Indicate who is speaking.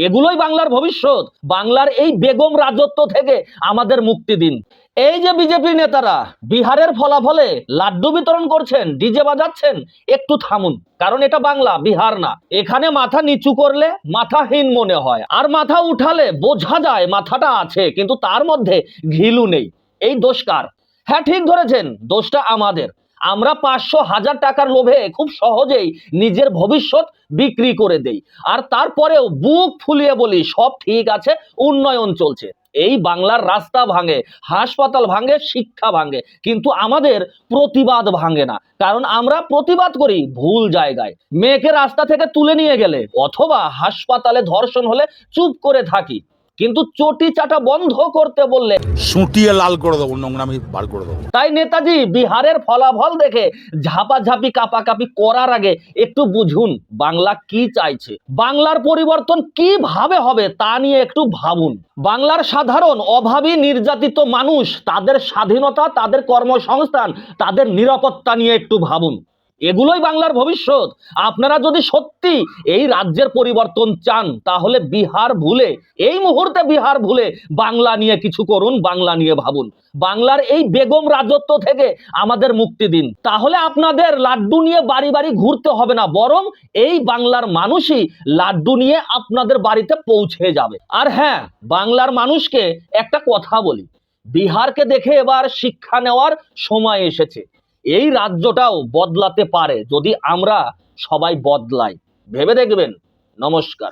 Speaker 1: এগুলোই বাংলার ভবিষ্যৎ। বাংলার এই বেগম রাজত্ব থেকে আমাদের মুক্তি দিন। এই যে বিজেপি নেতারা বিহারের ফলাফলে লাড্ডু বিতরণ করছেন, ডিজে বাজাচ্ছেন, একটু থামুন। কারণ এটা বাংলা, বিহার না। এখানে মাথা নিচু করলে মাথাহীন মনে হয়, আর মাথা উঠালে বোঝা যায় মাথাটা আছে, কিন্তু তার মধ্যে ঘিলু নেই। এই দোষ কার? হ্যাঁ, ঠিক ধরেছেন, দোষটা আমাদের। আমরা 500,000 টাকার লোভে খুব সহজেই নিজের ভবিষ্যৎ বিক্রি করে দেই, আর তারপরেও বুক ফুলিয়ে বলি সব ঠিক আছে, উন্নয়ন চলছে। এই বাংলার রাস্তা ভাঙে, হাসপাতাল ভাঙে, শিক্ষা ভাঙে, কিন্তু আমাদের প্রতিবাদ ভাঙে না। কারণ আমরা প্রতিবাদ করি ভুল জায়গায়। মেয়েকে রাস্তা থেকে তুলে নিয়ে গেলে অথবা হাসপাতালে ধর্ষণ হলে চুপ করে থাকি, কিন্তু চটি চাটা বন্ধ করতে বললে
Speaker 2: সুটিয়ে লাল করে দেবো, নোংরামি বার করে দেবো।
Speaker 1: তাই নেতাজি বিহারের ফলাফল দেখে ঝাপাঝাপি কাপাকাপি করার আগে একটু বুঝুন বাংলা কি চাইছে, বাংলার পরিবর্তন কিভাবে হবে তা নিয়ে একটু ভাবুন। বাংলার সাধারণ অভাবী নির্যাতিত মানুষ, তাদের স্বাধীনতা, তাদের কর্মসংস্থান, তাদের নিরাপত্তা নিয়ে একটু ভাবুন। এগুলোই বাংলার ভবিষ্যৎ। আপনারা যদি সত্যি এই রাজ্যের পরিবর্তন চান, তাহলে বিহার ভুলে, এই মুহূর্তে বিহার ভুলে বাংলা নিয়ে কিছু করুন, বাংলা নিয়ে ভাবুন। বাংলার এই বেগম রাজত্ব থেকে আমাদের মুক্তি দিন। তাহলে আপনাদের লাড্ডু নিয়ে বাড়ি বাড়ি ঘুরতে হবে না, বরং এই বাংলার মানুষই লাড্ডু নিয়ে আপনাদের বাড়িতে পৌঁছে যাবে। আর হ্যাঁ, বাংলার মানুষকে একটা কথা বলি, বিহারকে দেখে এবার শিক্ষা নেওয়ার সময় এসেছে। এই রাজ্যটাও বদলাতে পারে যদি আমরা সবাই বদলাই। ভেবে দেখবেন। নমস্কার।